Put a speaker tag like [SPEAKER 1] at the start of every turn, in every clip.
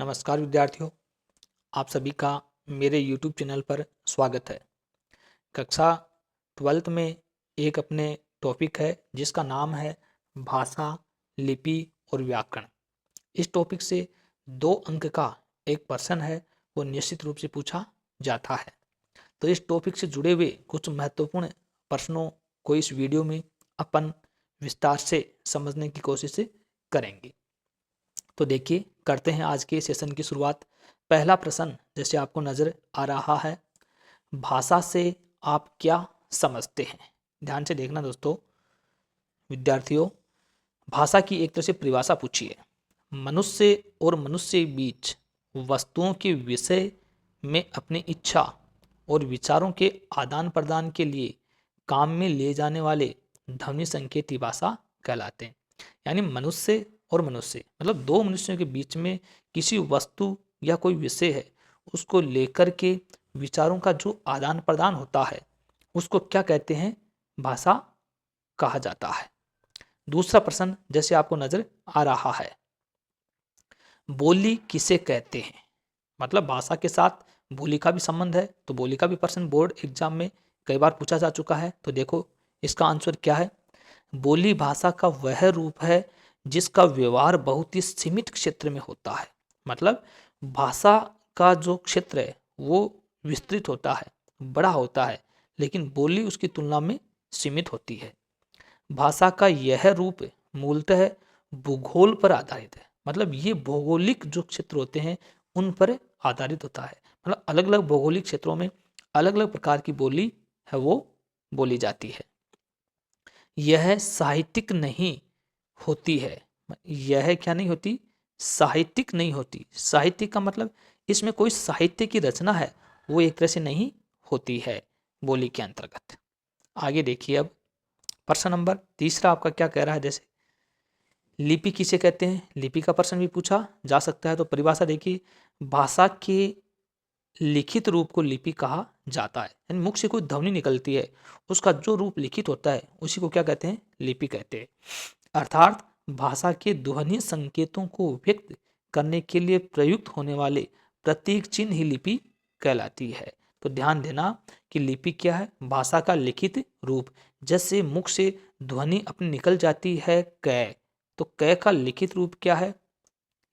[SPEAKER 1] नमस्कार विद्यार्थियों, आप सभी का मेरे YouTube चैनल पर स्वागत है। कक्षा 12th में एक अपने टॉपिक है जिसका नाम है भाषा, लिपि और व्याकरण। इस टॉपिक से 2 अंक का एक प्रश्न है, वो निश्चित रूप से पूछा जाता है। तो इस टॉपिक से जुड़े हुए कुछ महत्वपूर्ण प्रश्नों को इस वीडियो में अपन विस्तार से समझने की कोशिश करेंगे। तो देखिए, करते हैं आज के सेशन की शुरुआत। पहला प्रश्न जैसे आपको नजर आ रहा है, भाषा से आप क्या समझते हैं? ध्यान से देखना दोस्तों। विद्यार्थियों, भाषा की एक तरह से परिभाषा पूछी है। मनुष्य और मनुष्य के बीच वस्तुओं के विषय में अपनी इच्छा और विचारों के आदान प्रदान के लिए काम में लिए जाने वाले ध्वनि संकेत ही भाषा कहलाते हैं। यानी मनुष्य और मनुष्य मतलब दो मनुष्यों के बीच में किसी वस्तु या कोई विषय है, उसको लेकर के विचारों का जो आदान प्रदान होता है उसको क्या कहते हैं? भाषा कहा जाता है। दूसरा प्रश्न जैसे आपको नजर आ रहा है, बोली किसे कहते हैं? मतलब भाषा के साथ बोली का भी संबंध है, तो बोली का भी प्रश्न बोर्ड एग्जाम में कई बार पूछा जा चुका है। तो देखो इसका आंसर क्या है। बोली भाषा का वह रूप है जिसका व्यवहार बहुत ही सीमित क्षेत्र में होता है। मतलब भाषा का जो क्षेत्र है वो विस्तृत होता है, बड़ा होता है, लेकिन बोली उसकी तुलना में सीमित होती है। भाषा का यह रूप मूलतः भूगोल पर आधारित है। मतलब ये भौगोलिक जो क्षेत्र होते हैं उन पर आधारित होता है। मतलब अलग अलग भौगोलिक क्षेत्रों में अलग अलग प्रकार की बोली है वो बोली जाती है। यह साहित्यिक नहीं होती है। यह क्या नहीं होती? साहित्यिक नहीं होती। साहित्यिक का मतलब इसमें कोई साहित्य की रचना है वो एक तरह से नहीं होती है बोली के अंतर्गत। आगे देखिए, अब प्रश्न नंबर तीसरा आपका क्या कह रहा है। जैसे लिपि किसे कहते हैं, लिपि का प्रश्न भी पूछा जा सकता है। तो परिभाषा देखिए, भाषा के लिखित रूप को लिपि कहा जाता है। यानी मुख से कोई ध्वनि निकलती है, उसका जो रूप लिखित होता है उसी को क्या कहते हैं? लिपि कहते हैं। अर्थात भाषा के ध्वनि संकेतों को व्यक्त करने के लिए प्रयुक्त होने वाले प्रतीक चिन्ह ही लिपि कहलाती है। तो ध्यान देना कि लिपि क्या है? भाषा का लिखित रूप। जैसे मुख से ध्वनि अपनी निकल जाती है कै, तो कै का लिखित रूप क्या है?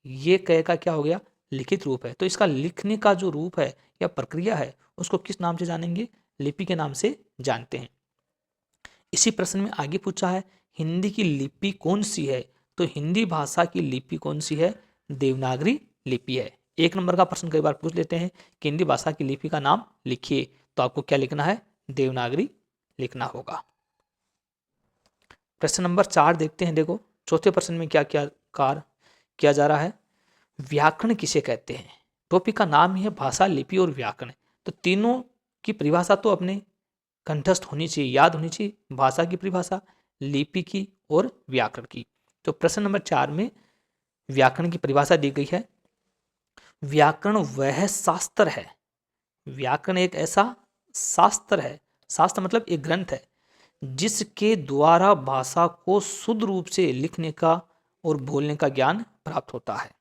[SPEAKER 1] ये कै का क्या हो गया? लिखित रूप है। तो इसका लिखने का जो रूप है या प्रक्रिया है उसको किस नाम से जानेंगे? लिपि के नाम से जानते हैं। इसी प्रश्न में आगे पूछा है, हिंदी की लिपि कौन सी है? तो हिंदी भाषा की लिपि कौन सी है? देवनागरी लिपि है। एक नंबर का प्रश्न कई बार पूछ लेते हैं कि हिंदी भाषा की लिपि का नाम लिखिए, तो आपको क्या लिखना है? देवनागरी लिखना होगा। प्रश्न नंबर 4 देखते हैं। देखो चौथे प्रश्न में क्या क्या कार्य किया जा रहा है। व्याकरण किसे कहते हैं? टॉपिक का नाम ही है भाषा, लिपि और व्याकरण। तो तीनों की परिभाषा तो अपने कंठस्थ होनी चाहिए, याद होनी चाहिए। भाषा की परिभाषा, लिपि की और व्याकरण की। तो प्रश्न नंबर 4 में व्याकरण की परिभाषा दी गई है। व्याकरण वह शास्त्र है। व्याकरण एक ऐसा शास्त्र है, शास्त्र मतलब एक ग्रंथ है, जिसके द्वारा भाषा को शुद्ध रूप से लिखने का और बोलने का ज्ञान प्राप्त होता है।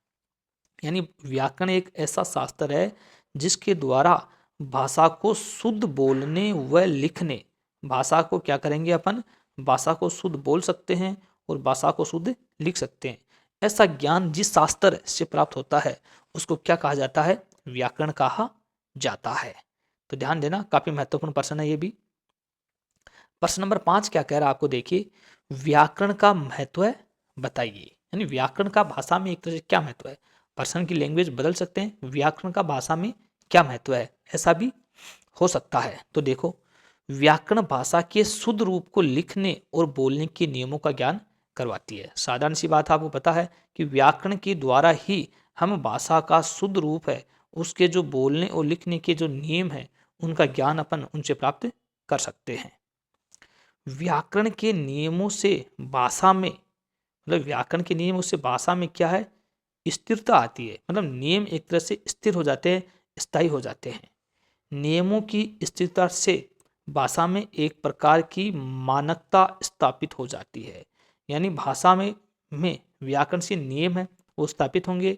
[SPEAKER 1] यानी व्याकरण एक ऐसा शास्त्र है जिसके द्वारा भाषा को शुद्ध बोलने व लिखने, भाषा को क्या करेंगे अपन? भाषा को शुद्ध बोल सकते हैं और भाषा को शुद्ध लिख सकते हैं। ऐसा ज्ञान जिस शास्त्र से प्राप्त होता है उसको क्या कहा जाता है? व्याकरण कहा जाता है। तो ध्यान देना, काफी महत्वपूर्ण प्रश्न है ये भी। प्रश्न नंबर 5 क्या कह रहा है आपको देखिए, व्याकरण का महत्व बताइए। यानी व्याकरण का भाषा में एक तरह से क्या महत्व है? प्रश्न की लैंग्वेज बदल सकते हैं, व्याकरण का भाषा में क्या महत्व है, ऐसा भी हो सकता है। तो देखो, व्याकरण भाषा के शुद्ध रूप को लिखने और बोलने के नियमों का ज्ञान करवाती है। साधारण सी बात आपको पता है कि व्याकरण के द्वारा ही हम भाषा का शुद्ध रूप है, उसके जो बोलने और लिखने के जो नियम है उनका ज्ञान अपन उनसे प्राप्त कर सकते हैं। व्याकरण के नियमों से भाषा में, मतलब व्याकरण के नियमों से भाषा में क्या है? स्थिरता आती है। मतलब नियम एक तरह से स्थिर हो जाते हैं, स्थायी हो जाते हैं। नियमों की स्थिरता से भाषा में एक प्रकार की मानकता स्थापित हो जाती है। यानी भाषा में व्याकरण से नियम है वो स्थापित होंगे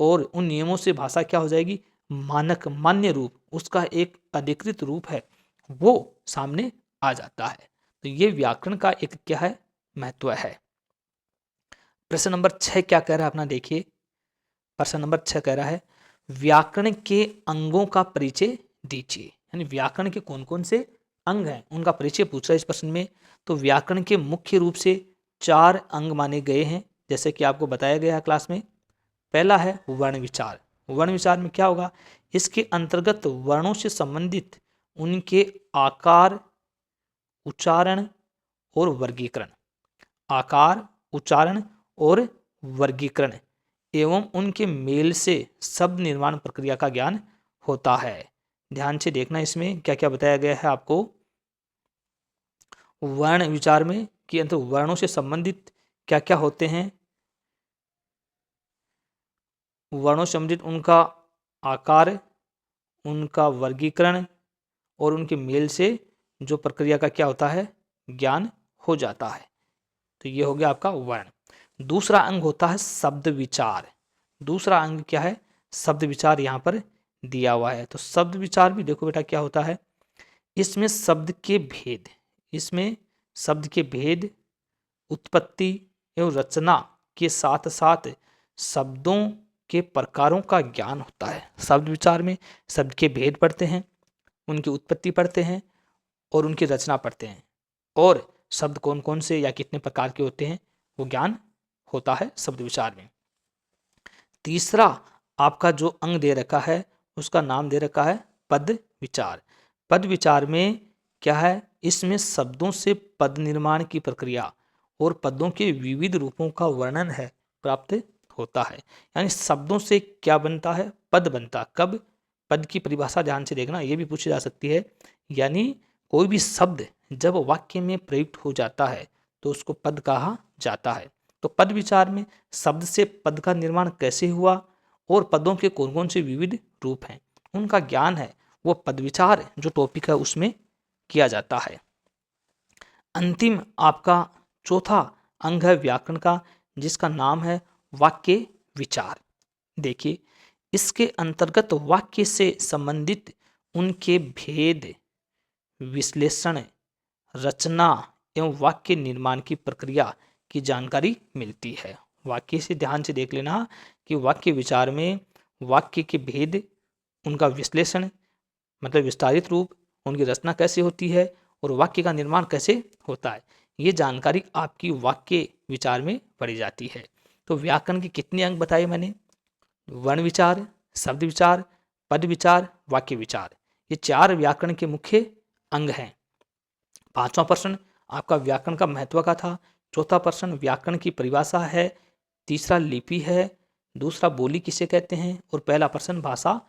[SPEAKER 1] और उन नियमों से भाषा क्या हो जाएगी, मानक मान्य रूप, उसका एक अधिकृत रूप है वो सामने आ जाता है। तो ये व्याकरण का एक क्या है, महत्व है। प्रश्न नंबर 6 क्या कह रहा है अपना, देखिए प्रश्न नंबर 6 कह रहा है व्याकरण के अंगों का परिचय दीजिए। यानी व्याकरण के कौन कौन से अंग हैं उनका परिचय पूछ रहा है इस प्रश्न में। तो व्याकरण के मुख्य रूप से 4 अंग माने गए हैं, जैसे कि आपको बताया गया है क्लास में। पहला है वर्ण विचार। वर्ण विचार में क्या होगा, इसके अंतर्गत वर्णों से संबंधित उनके आकार, उच्चारण और वर्गीकरण, आकार, उच्चारण और वर्गीकरण एवं उनके मेल से शब्द निर्माण प्रक्रिया का ज्ञान होता है। ध्यान से देखना इसमें क्या क्या बताया गया है आपको। वर्ण विचार में कि अंत वर्णों से संबंधित क्या क्या होते हैं, वर्णों से संबंधित उनका आकार, उनका वर्गीकरण और उनके मेल से जो प्रक्रिया का क्या होता है, ज्ञान हो जाता है। तो ये हो गया आपका वर्ण। दूसरा अंग होता है शब्द विचार। दूसरा अंग क्या है, शब्द विचार यहाँ पर दिया हुआ है। तो शब्द विचार भी देखो बेटा क्या होता है, इसमें शब्द के भेद, इसमें शब्द के भेद, उत्पत्ति एवं रचना के साथ साथ शब्दों के प्रकारों का ज्ञान होता है। शब्द विचार में शब्द के भेद पढ़ते हैं, उनकी उत्पत्ति पढ़ते हैं और उनकी रचना पढ़ते हैं, और शब्द कौन कौन से या कितने प्रकार के होते हैं वो ज्ञान होता है शब्द विचार में। तीसरा आपका जो अंग दे रखा है उसका नाम दे रखा है पद विचार। पद विचार में क्या है, इसमें शब्दों से पद निर्माण की प्रक्रिया और पदों के विविध रूपों का वर्णन है प्राप्त होता है। यानी शब्दों से क्या बनता है, पद बनता। कब, पद की परिभाषा ध्यान से देखना, ये भी पूछी जा सकती है। यानी कोई भी शब्द जब वाक्य में प्रयुक्त हो जाता है तो उसको पद कहा जाता है। तो पद विचार में शब्द से पद का निर्माण कैसे हुआ और पदों के कौन कौन से विविध रूप हैं उनका ज्ञान है वो पद विचार जो टॉपिक है उसमें किया जाता है। अंतिम आपका चौथा अंग है व्याकरण का, जिसका नाम है वाक्य विचार। देखिए इसके अंतर्गत वाक्य से संबंधित उनके भेद, विश्लेषण, रचना एवं वाक्य निर्माण की प्रक्रिया की जानकारी मिलती है। वाक्य से ध्यान से देख लेना कि वाक्य विचार में वाक्य के भेद, उनका विश्लेषण मतलब विस्तारित रूप, उनकी रचना कैसे होती है और वाक्य का निर्माण कैसे होता है, ये जानकारी आपकी वाक्य विचार में पढ़ी जाती है। तो व्याकरण के कितने अंग बताए मैंने, वर्ण विचार, शब्द विचार, पद विचार, वाक्य विचार, ये 4 व्याकरण के मुख्य अंग हैं। 5वां प्रश्न आपका व्याकरण का महत्व का था। चौथा प्रश्न व्याकरण की परिभाषा है। तीसरा लिपि है। दूसरा बोली किसे कहते हैं और पहला प्रश्न भाषा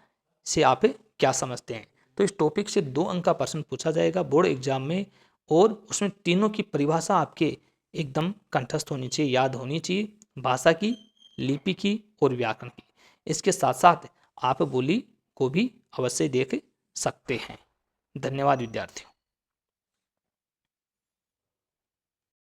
[SPEAKER 1] से आप क्या समझते हैं। तो इस टॉपिक से 2 अंक का प्रश्न पूछा जाएगा बोर्ड एग्जाम में, और उसमें तीनों की परिभाषा आपके एकदम कंठस्थ होनी चाहिए, याद होनी चाहिए, भाषा की, लिपि की और व्याकरण की। इसके साथ साथ आप बोली को भी अवश्य देख सकते हैं। धन्यवाद विद्यार्थियों।